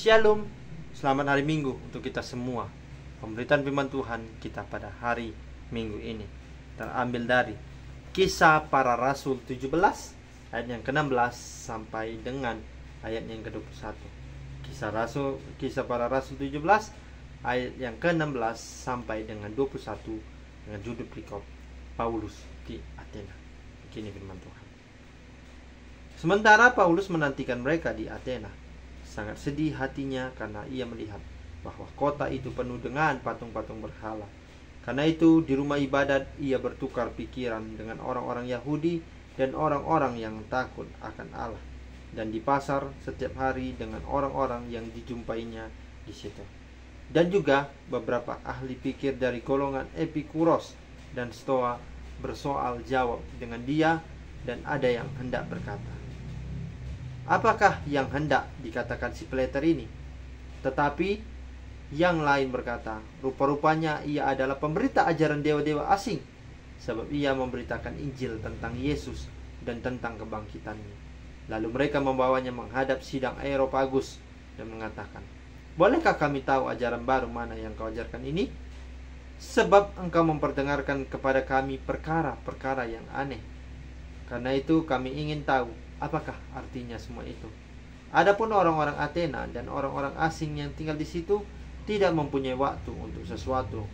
Shalom, selamat hari Minggu untuk kita semua. Pemberitaan firman Tuhan kita pada hari Minggu ini terambil dari Kisah Para Rasul 17 ayat yang ke-16 sampai dengan ayat yang ke-21. Kisah Para Rasul 17 ayat yang ke-16 sampai dengan 21 dengan judul berikut Paulus di Athena. Begini firman Tuhan. Sementara Paulus menantikan mereka di Athena, sangat sedih hatinya karena ia melihat bahwa kota itu penuh dengan patung-patung berhala. Karena itu di rumah ibadat ia bertukar pikiran dengan orang-orang Yahudi dan orang-orang yang takut akan Allah, dan di pasar setiap hari dengan orang-orang yang dijumpainya di situ. Dan juga beberapa ahli pikir dari golongan Epikuros dan Stoa bersoal jawab dengan dia, dan ada yang hendak berkata, "Apakah yang hendak dikatakan si Plater ini?" Tetapi yang lain berkata, "Rupa-rupanya ia adalah pemberita ajaran dewa-dewa asing, sebab ia memberitakan Injil tentang Yesus dan tentang kebangkitannya." Lalu mereka membawanya menghadap sidang Areopagus dan mengatakan, "Bolehkah kami tahu ajaran baru mana yang kau ajarkan ini? Sebab engkau memperdengarkan kepada kami perkara-perkara yang aneh. Karena itu kami ingin tahu apakah artinya semua itu." Adapun orang-orang Athena dan orang-orang asing yang tinggal di situ tidak mempunyai waktu untuk sesuatu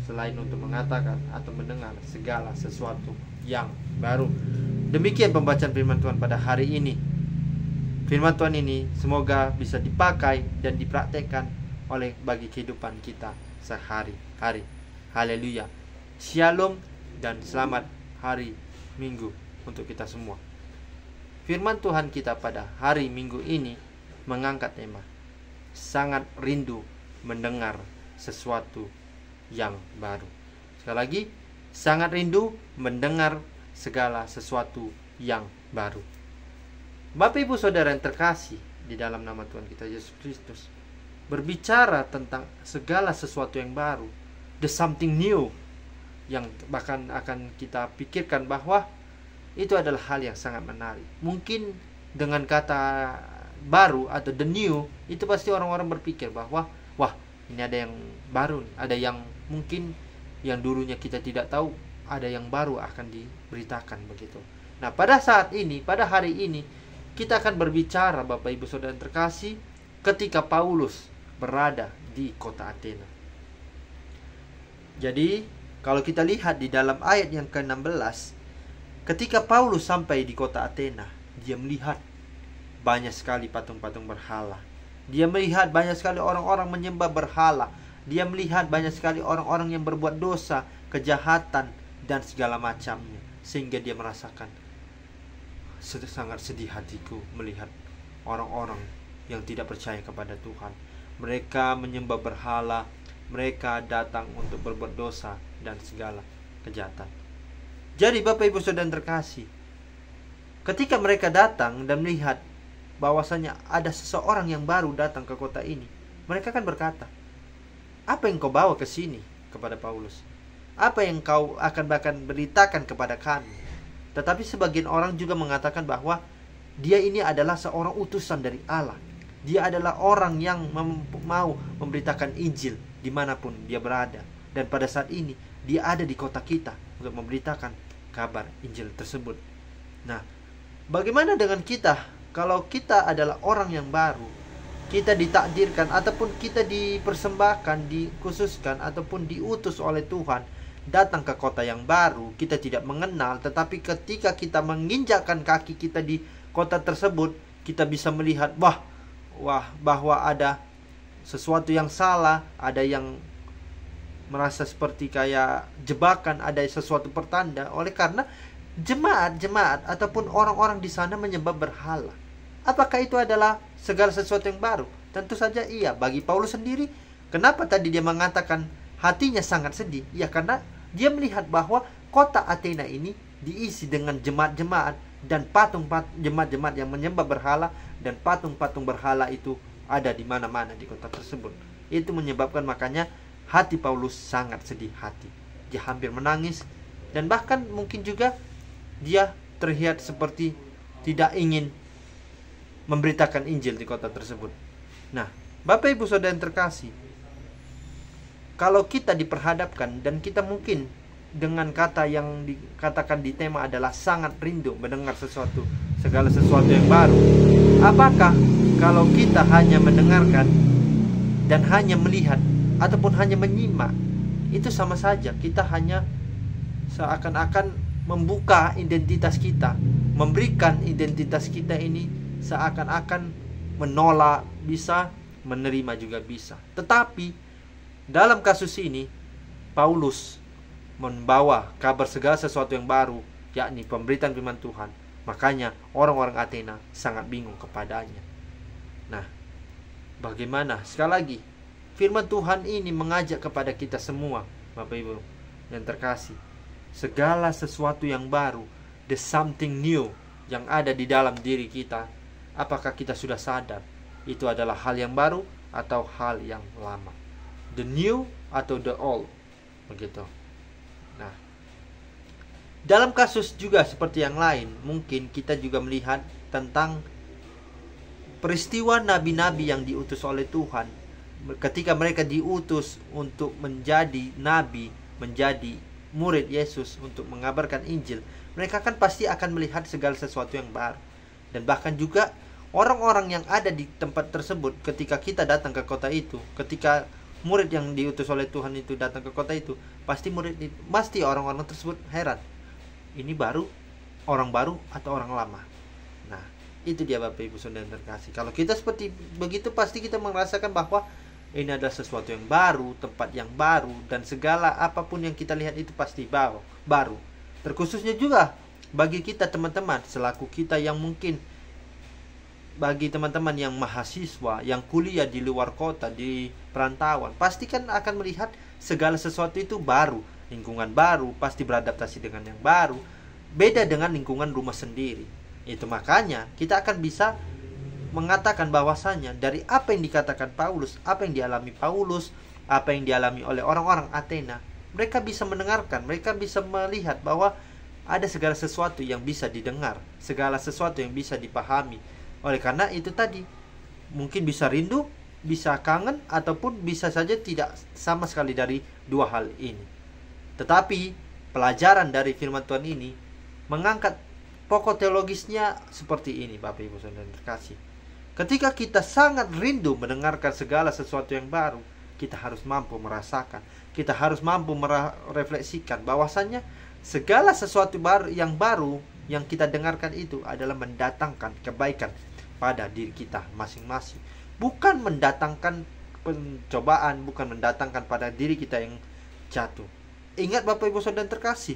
selain untuk mengatakan atau mendengar segala sesuatu yang baru. Demikian pembacaan firman Tuhan pada hari ini. Firman Tuhan ini semoga bisa dipakai dan dipraktekkan oleh bagi kehidupan kita sehari-hari. Haleluya. Shalom dan selamat hari Minggu untuk kita semua. Firman Tuhan kita pada hari Minggu ini mengangkat tema sangat rindu mendengar sesuatu yang baru. Sekali lagi, sangat rindu mendengar segala sesuatu yang baru. Bapak Ibu Saudara yang terkasih di dalam nama Tuhan kita Yesus Kristus, berbicara tentang segala sesuatu yang baru, the something new, yang bahkan akan kita pikirkan bahwa itu adalah hal yang sangat menarik. Mungkin dengan kata baru atau the new, itu pasti orang-orang berpikir bahwa wah, ini ada yang baru, ada yang mungkin yang dulunya kita tidak tahu, ada yang baru akan diberitakan begitu. Nah, pada saat ini, pada hari ini, kita akan berbicara Bapak Ibu Saudara yang terkasih ketika Paulus berada di kota Athena. Jadi, kalau kita lihat di dalam ayat yang ke-16, ketika Paulus sampai di kota Athena, dia melihat banyak sekali patung-patung berhala. Dia melihat banyak sekali orang-orang menyembah berhala. Dia melihat banyak sekali orang-orang yang berbuat dosa, kejahatan, dan segala macamnya. Sehingga dia merasakan sangat sedih hatiku melihat orang-orang yang tidak percaya kepada Tuhan. Mereka menyembah berhala, mereka datang untuk berbuat dosa dan segala kejahatan. Jadi Bapak Ibu Saudara yang terkasih, ketika mereka datang dan melihat bahwasanya ada seseorang yang baru datang ke kota ini, mereka kan berkata, "Apa yang kau bawa ke sini?" kepada Paulus. "Apa yang kau akan bahkan beritakan kepada kami?" Tetapi sebagian orang juga mengatakan bahwa dia ini adalah seorang utusan dari Allah. Dia adalah orang yang mau memberitakan Injil dimanapun dia berada. Dan pada saat ini dia ada di kota kita untuk memberitakan kabar Injil tersebut. Nah, bagaimana dengan kita? Kalau kita adalah orang yang baru, kita ditakdirkan ataupun kita dipersembahkan, dikhususkan ataupun diutus oleh Tuhan datang ke kota yang baru, kita tidak mengenal, tetapi ketika kita menginjakkan kaki kita di kota tersebut, kita bisa melihat bahwa ada sesuatu yang salah, ada yang merasa seperti kayak jebakan, ada sesuatu pertanda, oleh karena jemaat ataupun orang-orang di sana menyembah berhala. Apakah itu adalah segala sesuatu yang baru? Tentu saja iya. Bagi Paulus sendiri, kenapa tadi dia mengatakan hatinya sangat sedih? Ya, karena dia melihat bahwa kota Athena ini diisi dengan jemaat-jemaat dan jemaat-jemaat yang menyembah berhala, dan patung-patung berhala itu ada di mana-mana di kota tersebut. Itu menyebabkan makanya hati Paulus sangat sedih hati. Dia hampir menangis, dan bahkan mungkin juga dia terlihat seperti tidak ingin memberitakan Injil di kota tersebut. Nah, Bapak Ibu Saudara yang terkasih, kalau kita diperhadapkan dan kita mungkin dengan kata yang dikatakan di tema adalah sangat rindu mendengar segala sesuatu yang baru. Apakah kalau kita hanya mendengarkan dan hanya melihat ataupun hanya menyimak, itu sama saja kita hanya seakan-akan membuka identitas kita, memberikan identitas kita ini seakan-akan menolak bisa, menerima juga bisa. Tetapi dalam kasus ini Paulus membawa kabar segala sesuatu yang baru, yakni pemberitaan firman Tuhan. Makanya orang-orang Athena sangat bingung kepadanya. Nah, bagaimana? Sekali lagi, firman Tuhan ini mengajak kepada kita semua, Bapak Ibu yang terkasih, segala sesuatu yang baru, the something new yang ada di dalam diri kita, apakah kita sudah sadar itu adalah hal yang baru atau hal yang lama, the new atau the old, begitu. Nah, dalam kasus juga seperti yang lain, mungkin kita juga melihat tentang peristiwa nabi-nabi yang diutus oleh Tuhan. Ketika mereka diutus untuk menjadi nabi, menjadi murid Yesus untuk mengabarkan Injil, mereka kan pasti akan melihat segala sesuatu yang baru. Dan bahkan juga orang-orang yang ada di tempat tersebut, ketika kita datang ke kota itu, ketika murid yang diutus oleh Tuhan itu datang ke kota itu, pasti orang-orang tersebut heran, ini baru, orang baru atau orang lama. Nah, itu dia Bapak Ibu Saudara yang terkasih. Kalau kita seperti begitu, pasti kita merasakan bahwa ini adalah sesuatu yang baru, tempat yang baru, dan segala apapun yang kita lihat itu pasti baru. Terkhususnya juga bagi kita teman-teman, selaku kita yang mungkin, bagi teman-teman yang mahasiswa, yang kuliah di luar kota, di perantauan, pasti kan akan melihat segala sesuatu itu baru. Lingkungan baru, pasti beradaptasi dengan yang baru. Beda dengan lingkungan rumah sendiri. Itu makanya kita akan bisa mengatakan bahwasanya dari apa yang dikatakan Paulus, apa yang dialami Paulus, apa yang dialami oleh orang-orang Athena, mereka bisa mendengarkan, mereka bisa melihat bahwa ada segala sesuatu yang bisa didengar, segala sesuatu yang bisa dipahami. Oleh karena itu tadi, mungkin bisa rindu, bisa kangen, ataupun bisa saja tidak sama sekali dari dua hal ini. Tetapi pelajaran dari firman Tuhan ini mengangkat pokok teologisnya seperti ini, Bapak Ibu Saudara yang terkasih. Ketika kita sangat rindu mendengarkan segala sesuatu yang baru, kita harus mampu merasakan, kita harus mampu merefleksikan bahwasannya segala sesuatu yang baru yang kita dengarkan itu adalah mendatangkan kebaikan pada diri kita masing-masing. Bukan mendatangkan pencobaan, bukan mendatangkan pada diri kita yang jatuh. Ingat Bapak Ibu Saudara yang terkasih,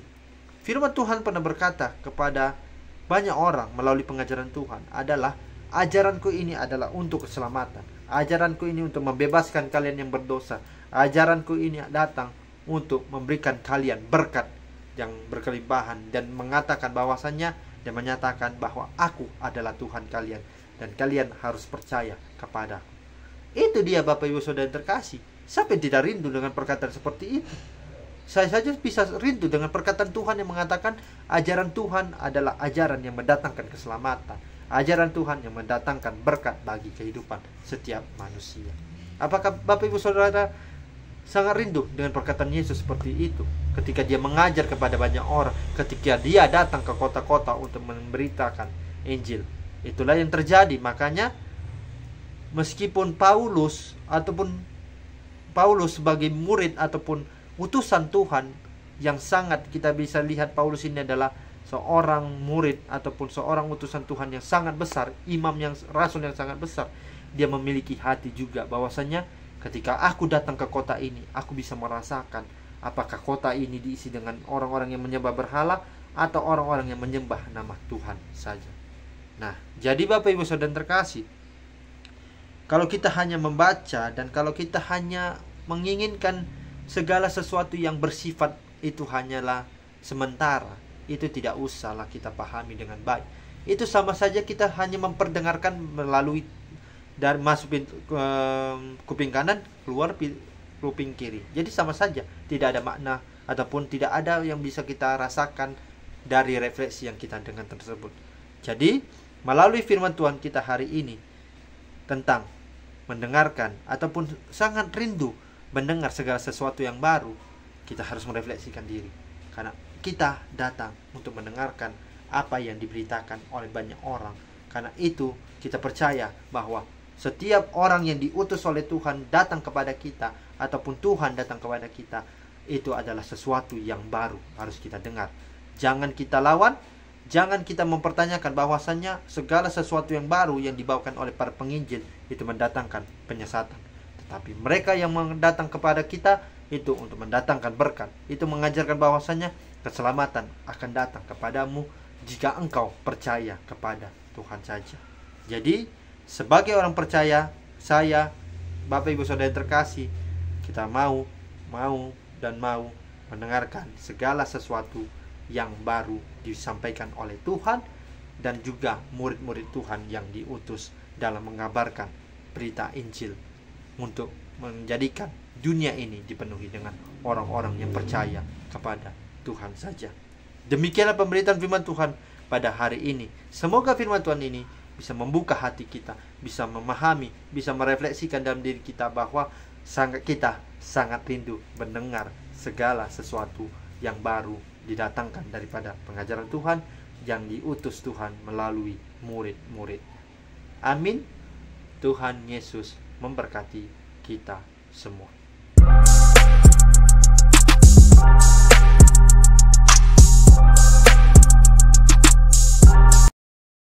firman Tuhan pernah berkata kepada banyak orang melalui pengajaran Tuhan adalah, ajaranku ini adalah untuk keselamatan, ajaranku ini untuk membebaskan kalian yang berdosa, ajaranku ini datang untuk memberikan kalian berkat yang berkelimpahan, dan mengatakan bahwasannya, dan menyatakan bahwa aku adalah Tuhan kalian dan kalian harus percaya kepadaku. Itu dia Bapak Ibu Saudara yang terkasih. Siapa yang tidak rindu dengan perkataan seperti itu? Saya saja bisa rindu dengan perkataan Tuhan yang mengatakan ajaran Tuhan adalah ajaran yang mendatangkan keselamatan, ajaran Tuhan yang mendatangkan berkat bagi kehidupan setiap manusia. Apakah Bapak Ibu Saudara sangat rindu dengan perkataan Yesus seperti itu ketika dia mengajar kepada banyak orang, ketika dia datang ke kota-kota untuk memberitakan Injil? Itulah yang terjadi. Makanya meskipun Paulus sebagai murid ataupun utusan Tuhan yang sangat, kita bisa lihat Paulus ini adalah seorang murid ataupun seorang utusan Tuhan yang sangat besar, imam yang rasul yang sangat besar. Dia memiliki hati juga bahwasanya ketika aku datang ke kota ini, aku bisa merasakan apakah kota ini diisi dengan orang-orang yang menyembah berhala atau orang-orang yang menyembah nama Tuhan saja. Nah, jadi Bapak Ibu Saudara terkasih, kalau kita hanya membaca dan kalau kita hanya menginginkan segala sesuatu yang bersifat itu hanyalah sementara, itu tidak usahlah kita pahami dengan baik. Itu sama saja kita hanya memperdengarkan melalui dari masuk kuping kanan, keluar kuping kiri. Jadi sama saja, tidak ada makna ataupun tidak ada yang bisa kita rasakan dari refleksi yang kita dengar tersebut. Jadi melalui firman Tuhan kita hari ini tentang mendengarkan ataupun sangat rindu mendengar segala sesuatu yang baru, kita harus merefleksikan diri. Karena kita datang untuk mendengarkan apa yang diberitakan oleh banyak orang. Karena itu kita percaya bahwa setiap orang yang diutus oleh Tuhan datang kepada kita, ataupun Tuhan datang kepada kita, itu adalah sesuatu yang baru, harus kita dengar. Jangan kita lawan, jangan kita mempertanyakan bahwasannya segala sesuatu yang baru yang dibawakan oleh para penginjil itu mendatangkan penyesatan. Tetapi mereka yang datang kepada kita itu untuk mendatangkan berkat. Itu mengajarkan bahwasannya keselamatan akan datang kepadamu jika engkau percaya kepada Tuhan saja. Jadi sebagai orang percaya, saya, Bapak Ibu Saudara yang terkasih, kita mau mendengarkan segala sesuatu yang baru disampaikan oleh Tuhan, dan juga murid-murid Tuhan yang diutus dalam mengabarkan berita Injil untuk menjadikan dunia ini dipenuhi dengan orang-orang yang percaya kepada Tuhan saja. Demikianlah pemberitaan firman Tuhan pada hari ini. Semoga firman Tuhan ini bisa membuka hati kita, bisa memahami, bisa merefleksikan dalam diri kita bahwa kita sangat rindu mendengar segala sesuatu yang baru didatangkan daripada pengajaran Tuhan yang diutus Tuhan melalui murid-murid. Amin. Tuhan Yesus memberkati kita semua.